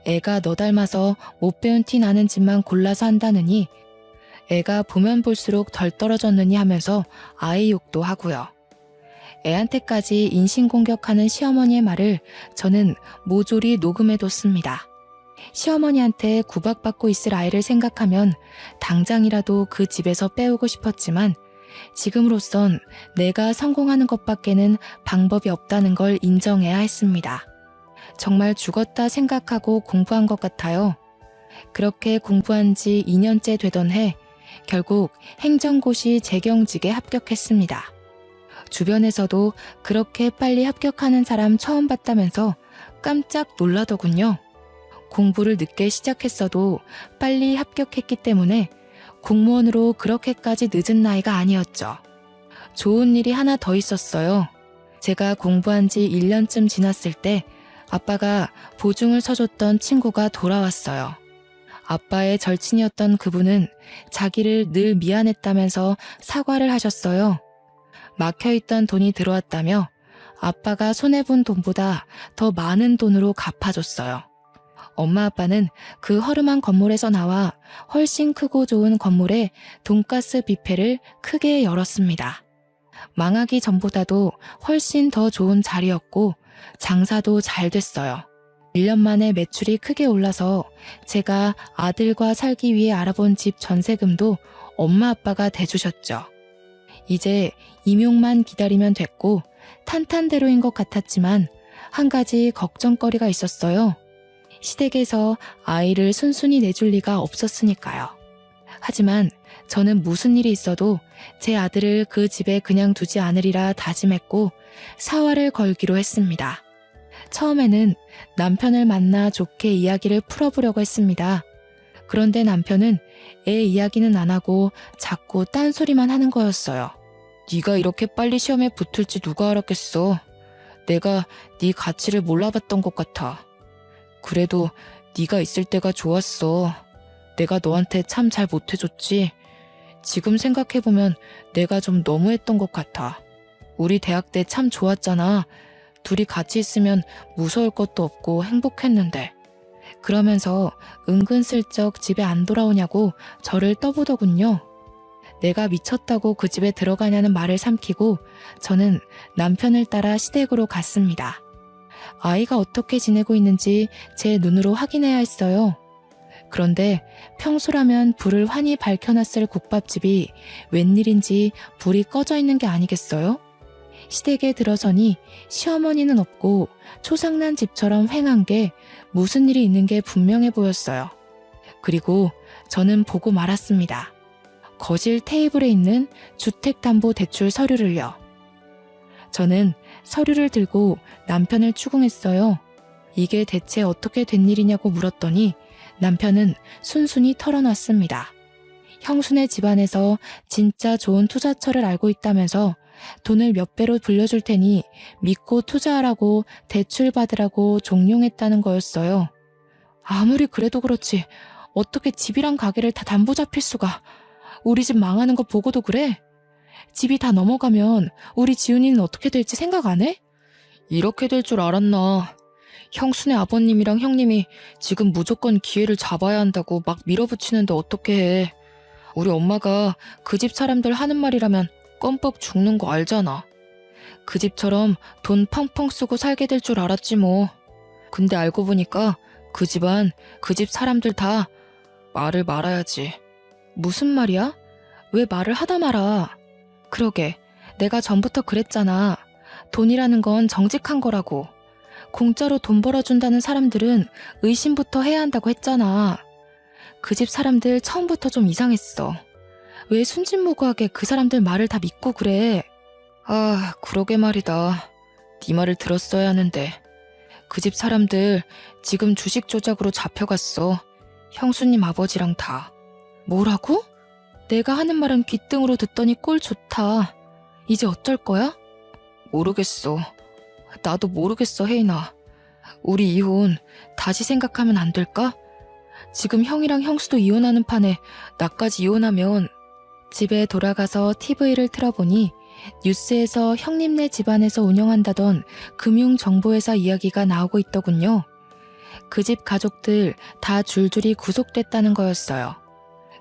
애가 너 닮아서 못 배운 티 나는 집만 골라서 한다느니, 애가 보면 볼수록 덜 떨어졌느니 하면서 아이 욕도 하고요. 애한테까지 인신공격하는 시어머니의 말을 저는 모조리 녹음해뒀습니다. 시어머니한테 구박받고 있을 아이를 생각하면 당장이라도 그 집에서 빼오고 싶었지만 지금으로선 내가 성공하는 것밖에는 방법이 없다는 걸 인정해야 했습니다. 정말 죽었다 생각하고 공부한 것 같아요. 그렇게 공부한 지 2년째 되던 해 결국 행정고시 재경직에 합격했습니다. 주변에서도 그렇게 빨리 합격하는 사람 처음 봤다면서 깜짝 놀라더군요. 공부를 늦게 시작했어도 빨리 합격했기 때문에 공무원으로 그렇게까지 늦은 나이가 아니었죠. 좋은 일이 하나 더 있었어요. 제가 공부한 지 1년쯤 지났을 때 아빠가 보증을 서줬던 친구가 돌아왔어요. 아빠의 절친이었던 그분은 자기를 늘 미안했다면서 사과를 하셨어요. 막혀있던 돈이 들어왔다며 아빠가 손해본 돈보다 더 많은 돈으로 갚아줬어요. 엄마 아빠는 그 허름한 건물에서 나와 훨씬 크고 좋은 건물에 돈가스 뷔페를 크게 열었습니다. 망하기 전보다도 훨씬 더 좋은 자리였고 장사도 잘 됐어요. 1년 만에 매출이 크게 올라서 제가 아들과 살기 위해 알아본 집 전세금도 엄마 아빠가 대주셨죠. 이제 임용만 기다리면 됐고 탄탄대로인 것 같았지만 한 가지 걱정거리가 있었어요. 시댁에서 아이를 순순히 내줄 리가 없었으니까요. 하지만 저는 무슨 일이 있어도 제 아들을 그 집에 그냥 두지 않으리라 다짐했고 사활을 걸기로 했습니다. 처음에는 남편을 만나 좋게 이야기를 풀어보려고 했습니다. 그런데 남편은 애 이야기는 안 하고 자꾸 딴소리만 하는 거였어요. 네가 이렇게 빨리 시험에 붙을지 누가 알았겠어. 내가 네 가치를 몰라봤던 것 같아. 그래도 네가 있을 때가 좋았어. 내가 너한테 참 잘 못해줬지. 지금 생각해보면 내가 좀 너무했던 것 같아. 우리 대학 때 참 좋았잖아. 둘이 같이 있으면 무서울 것도 없고 행복했는데. 그러면서 은근슬쩍 집에 안 돌아오냐고 저를 떠보더군요. 내가 미쳤다고 그 집에 들어가냐는 말을 삼키고 저는 남편을 따라 시댁으로 갔습니다. 아이가 어떻게 지내고 있는지 제 눈으로 확인해야 했어요. 그런데 평소라면 불을 환히 밝혀놨을 국밥집이 웬일인지 불이 꺼져 있는 게 아니겠어요? 시댁에 들어서니 시어머니는 없고 초상난 집처럼 휑한 게 무슨 일이 있는 게 분명해 보였어요. 그리고 저는 보고 말았습니다. 거실 테이블에 있는 주택담보대출 서류를요. 저는 서류를 들고 남편을 추궁했어요. 이게 대체 어떻게 된 일이냐고 물었더니 남편은 순순히 털어놨습니다. 형수네 집안에서 진짜 좋은 투자처를 알고 있다면서 돈을 몇 배로 불려줄 테니 믿고 투자하라고 대출 받으라고 종용했다는 거였어요. 아무리 그래도 그렇지 어떻게 집이랑 가게를 다 담보 잡힐 수가. 우리 집 망하는 거 보고도 그래? 집이 다 넘어가면 우리 지훈이는 어떻게 될지 생각 안 해? 이렇게 될 줄 알았나. 형수네 아버님이랑 형님이 지금 무조건 기회를 잡아야 한다고 막 밀어붙이는데 어떻게 해. 우리 엄마가 그 집 사람들 하는 말이라면 껌뻑 죽는 거 알잖아. 그 집처럼 돈 펑펑 쓰고 살게 될 줄 알았지 뭐. 근데 알고 보니까 그 집안, 그 집 사람들 다 말을 말아야지. 무슨 말이야? 왜 말을 하다 말아? 그러게, 내가 전부터 그랬잖아. 돈이라는 건 정직한 거라고. 공짜로 돈 벌어준다는 사람들은 의심부터 해야 한다고 했잖아. 그 집 사람들 처음부터 좀 이상했어. 왜 순진무구하게 그 사람들 말을 다 믿고 그래? 아, 그러게 말이다. 네 말을 들었어야 하는데. 그 집 사람들 지금 주식 조작으로 잡혀갔어. 형수님 아버지랑 다. 뭐라고? 내가 하는 말은 귓등으로 듣더니 꼴 좋다. 이제 어쩔 거야? 모르겠어. 나도 모르겠어, 혜인아. 우리 이혼 다시 생각하면 안 될까? 지금 형이랑 형수도 이혼하는 판에 나까지 이혼하면. 집에 돌아가서 TV를 틀어보니 뉴스에서 형님네 집안에서 운영한다던 금융정보회사 이야기가 나오고 있더군요. 그 집 가족들 다 줄줄이 구속됐다는 거였어요.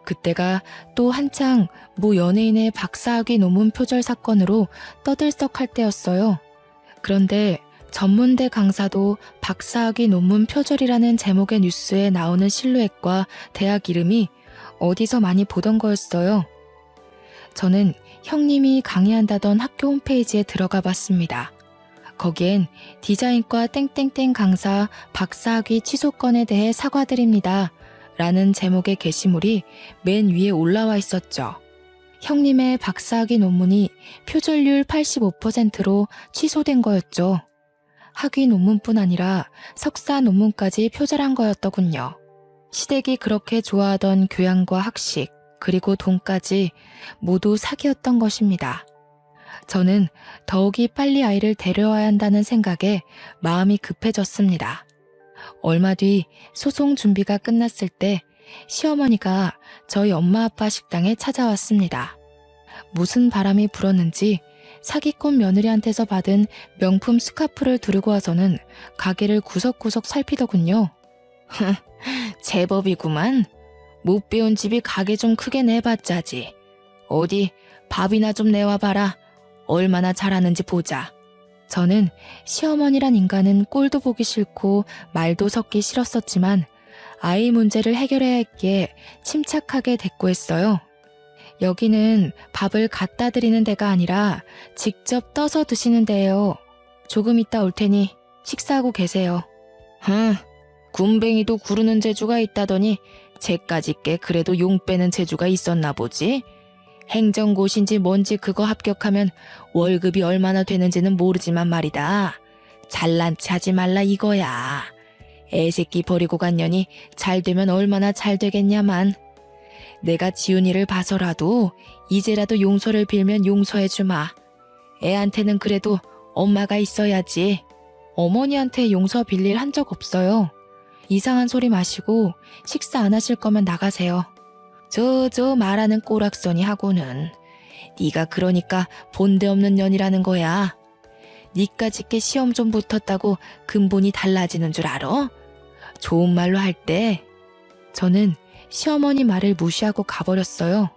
그때가 또 한창 모 연예인의 박사학위 논문 표절 사건으로 떠들썩할 때였어요. 그런데 전문대 강사도 박사학위 논문 표절이라는 제목의 뉴스에 나오는 실루엣과 대학 이름이 어디서 많이 보던 거였어요. 저는 형님이 강의한다던 학교 홈페이지에 들어가 봤습니다. 거기엔 디자인과 땡땡땡 강사 박사학위 취소 건에 대해 사과드립니다. 라는 제목의 게시물이 맨 위에 올라와 있었죠. 형님의 박사학위 논문이 표절률 85%로 취소된 거였죠. 학위 논문뿐 아니라 석사 논문까지 표절한 거였더군요. 시댁이 그렇게 좋아하던 교양과 학식, 그리고 돈까지 모두 사기였던 것입니다. 저는 더욱이 빨리 아이를 데려와야 한다는 생각에 마음이 급해졌습니다. 얼마 뒤 소송 준비가 끝났을 때 시어머니가 저희 엄마 아빠 식당에 찾아왔습니다. 무슨 바람이 불었는지 사기꾼 며느리한테서 받은 명품 스카프를 두르고 와서는 가게를 구석구석 살피더군요. 제법이구만. 못 배운 집이 가게 좀 크게 내봤자지. 어디 밥이나 좀 내와봐라. 얼마나 잘하는지 보자. 저는 시어머니란 인간은 꼴도 보기 싫고 말도 섞기 싫었었지만 아이 문제를 해결해야 했기에 침착하게 대꾸했어요. 여기는 밥을 갖다 드리는 데가 아니라 직접 떠서 드시는 데예요. 조금 있다 올 테니 식사하고 계세요. 군뱅이도 구르는 재주가 있다더니 쟤까지 꽤 그래도 용 빼는 재주가 있었나 보지? 행정고시인지 뭔지 그거 합격하면 월급이 얼마나 되는지는 모르지만 말이다. 잘난 체 하지 말라 이거야. 애새끼 버리고 간 년이 잘 되면 얼마나 잘 되겠냐만. 내가 지훈이를 봐서라도 이제라도 용서를 빌면 용서해주마. 애한테는 그래도 엄마가 있어야지. 어머니한테 용서 빌릴 한 적 없어요. 이상한 소리 마시고 식사 안 하실 거면 나가세요. 저 말하는 꼬락서니 하고는 네가 그러니까 본데 없는 년이라는 거야. 니까짓게 시험 좀 붙었다고 근본이 달라지는 줄 알아? 좋은 말로 할 때 저는 시어머니 말을 무시하고 가버렸어요.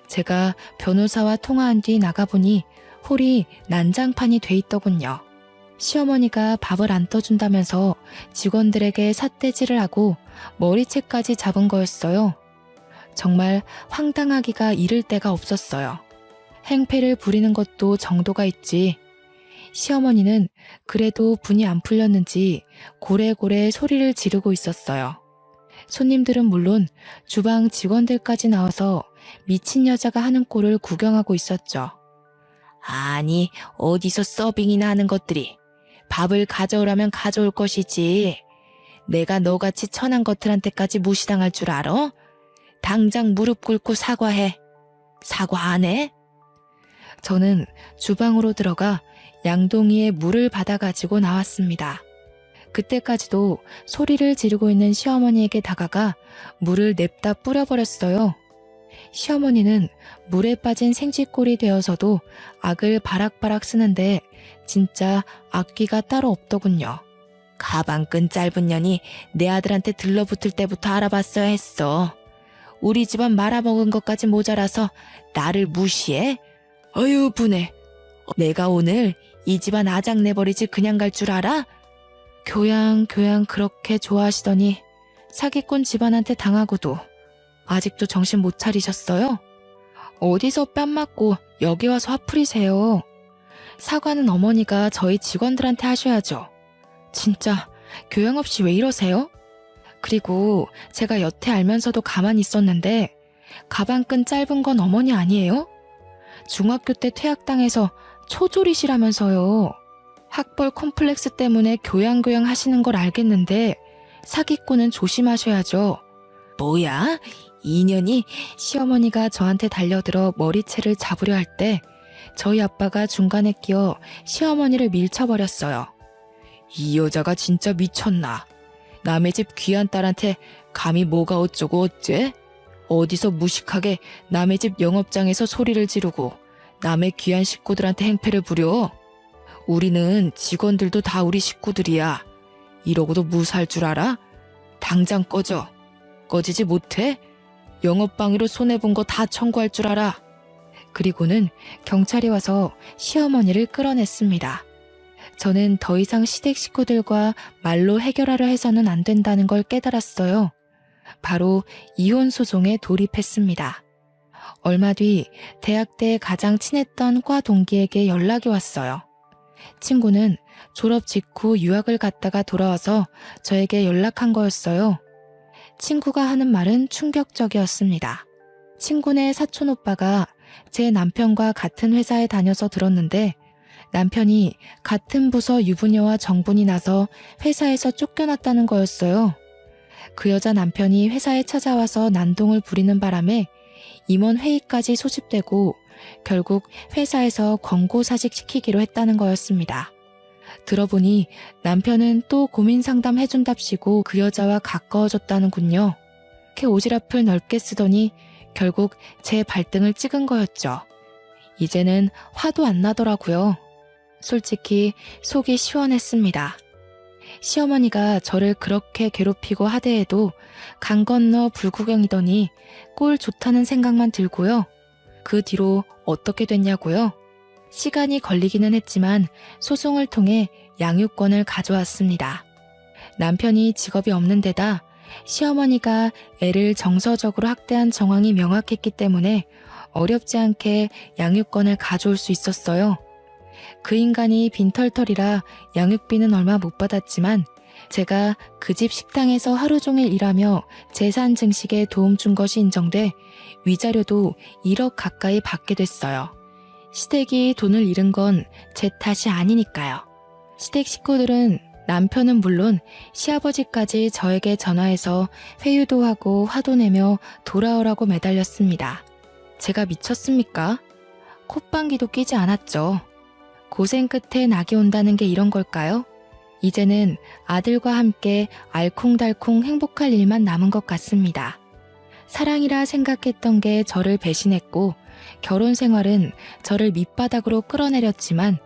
제가 변호사와 통화한 뒤 나가보니 홀이 난장판이 돼 있더군요. 시어머니가 밥을 안 떠준다면서 직원들에게 삿대질을 하고 머리채까지 잡은 거였어요. 정말 황당하기가 이를 데가 없었어요. 행패를 부리는 것도 정도가 있지. 시어머니는 그래도 분이 안 풀렸는지 고래고래 소리를 지르고 있었어요. 손님들은 물론 주방 직원들까지 나와서 미친 여자가 하는 꼴을 구경하고 있었죠. 아니, 어디서 서빙이나 하는 것들이. 밥을 가져오라면 가져올 것이지. 내가 너같이 천한 것들한테까지 무시당할 줄 알아? 당장 무릎 꿇고 사과해. 사과 안 해? 저는 주방으로 들어가 양동이에 물을 받아가지고 나왔습니다. 그때까지도 소리를 지르고 있는 시어머니에게 다가가 물을 냅다 뿌려버렸어요. 시어머니는 물에 빠진 생쥐꼴이 되어서도 악을 바락바락 쓰는데 진짜 악기가 따로 없더군요. 가방끈 짧은 년이 내 아들한테 들러붙을 때부터 알아봤어야 했어. 우리 집안 말아먹은 것까지 모자라서 나를 무시해? 어휴 분해. 내가 오늘 이 집안 아작 내버리지 그냥 갈 줄 알아? 교양 그렇게 좋아하시더니 사기꾼 집안한테 당하고도 아직도 정신 못 차리셨어요? 어디서 뺨 맞고 여기 와서 화풀이세요. 사과는 어머니가 저희 직원들한테 하셔야죠. 진짜 교양 없이 왜 이러세요? 그리고 제가 여태 알면서도 가만히 있었는데 가방끈 짧은 건 어머니 아니에요? 중학교 때 퇴학당해서 초졸이시라면서요. 학벌 콤플렉스 때문에 교양 하시는 걸 알겠는데 사기꾼은 조심하셔야죠. 뭐야? 인연이. 시어머니가 저한테 달려들어 머리채를 잡으려 할 때 저희 아빠가 중간에 끼어 시어머니를 밀쳐버렸어요. 이 여자가 진짜 미쳤나. 남의 집 귀한 딸한테 감히 뭐가 어쩌고 어째? 어디서 무식하게 남의 집 영업장에서 소리를 지르고 남의 귀한 식구들한테 행패를 부려. 우리는 직원들도 다 우리 식구들이야. 이러고도 무사할 줄 알아? 당장 꺼져. 꺼지지 못해? 영업방해로 손해본 거 다 청구할 줄 알아. 그리고는 경찰이 와서 시어머니를 끌어냈습니다. 저는 더 이상 시댁 식구들과 말로 해결하려 해서는 안 된다는 걸 깨달았어요. 바로 이혼 소송에 돌입했습니다. 얼마 뒤 대학 때 가장 친했던 과 동기에게 연락이 왔어요. 친구는 졸업 직후 유학을 갔다가 돌아와서 저에게 연락한 거였어요. 친구가 하는 말은 충격적이었습니다. 친구네 사촌 오빠가 제 남편과 같은 회사에 다녀서 들었는데 남편이 같은 부서 유부녀와 정분이 나서 회사에서 쫓겨났다는 거였어요. 그 여자 남편이 회사에 찾아와서 난동을 부리는 바람에 임원 회의까지 소집되고 결국 회사에서 권고사직 시키기로 했다는 거였습니다. 들어보니 남편은 또 고민 상담 해준답시고 그 여자와 가까워졌다는군요. 이렇게 오지랖을 넓게 쓰더니 결국 제 발등을 찍은 거였죠. 이제는 화도 안 나더라고요. 솔직히 속이 시원했습니다. 시어머니가 저를 그렇게 괴롭히고 하대해도 강 건너 불구경이더니 꼴 좋다는 생각만 들고요. 그 뒤로 어떻게 됐냐고요? 시간이 걸리기는 했지만 소송을 통해 양육권을 가져왔습니다. 남편이 직업이 없는 데다 시어머니가 애를 정서적으로 학대한 정황이 명확했기 때문에 어렵지 않게 양육권을 가져올 수 있었어요. 그 인간이 빈털털이라 양육비는 얼마 못 받았지만 제가 그 집 식당에서 하루 종일 일하며 재산 증식에 도움 준 것이 인정돼 위자료도 1억 가까이 받게 됐어요. 시댁이 돈을 잃은 건 제 탓이 아니니까요. 시댁 식구들은 남편은 물론 시아버지까지 저에게 전화해서 회유도 하고 화도 내며 돌아오라고 매달렸습니다. 제가 미쳤습니까? 콧방귀도 끼지 않았죠. 고생 끝에 낙이 온다는 게 이런 걸까요? 이제는 아들과 함께 알콩달콩 행복할 일만 남은 것 같습니다. 사랑이라 생각했던 게 저를 배신했고 결혼 생활은 저를 밑바닥으로 끌어내렸지만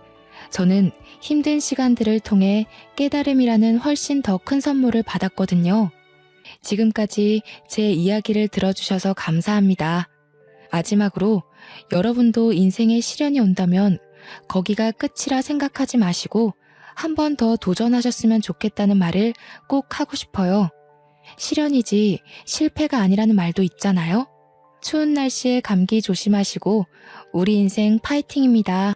저는 힘든 시간들을 통해 깨달음이라는 훨씬 더 큰 선물을 받았거든요. 지금까지 제 이야기를 들어주셔서 감사합니다. 마지막으로 여러분도 인생에 시련이 온다면 거기가 끝이라 생각하지 마시고 한 번 더 도전하셨으면 좋겠다는 말을 꼭 하고 싶어요. 시련이지 실패가 아니라는 말도 있잖아요. 추운 날씨에 감기 조심하시고 우리 인생 파이팅입니다.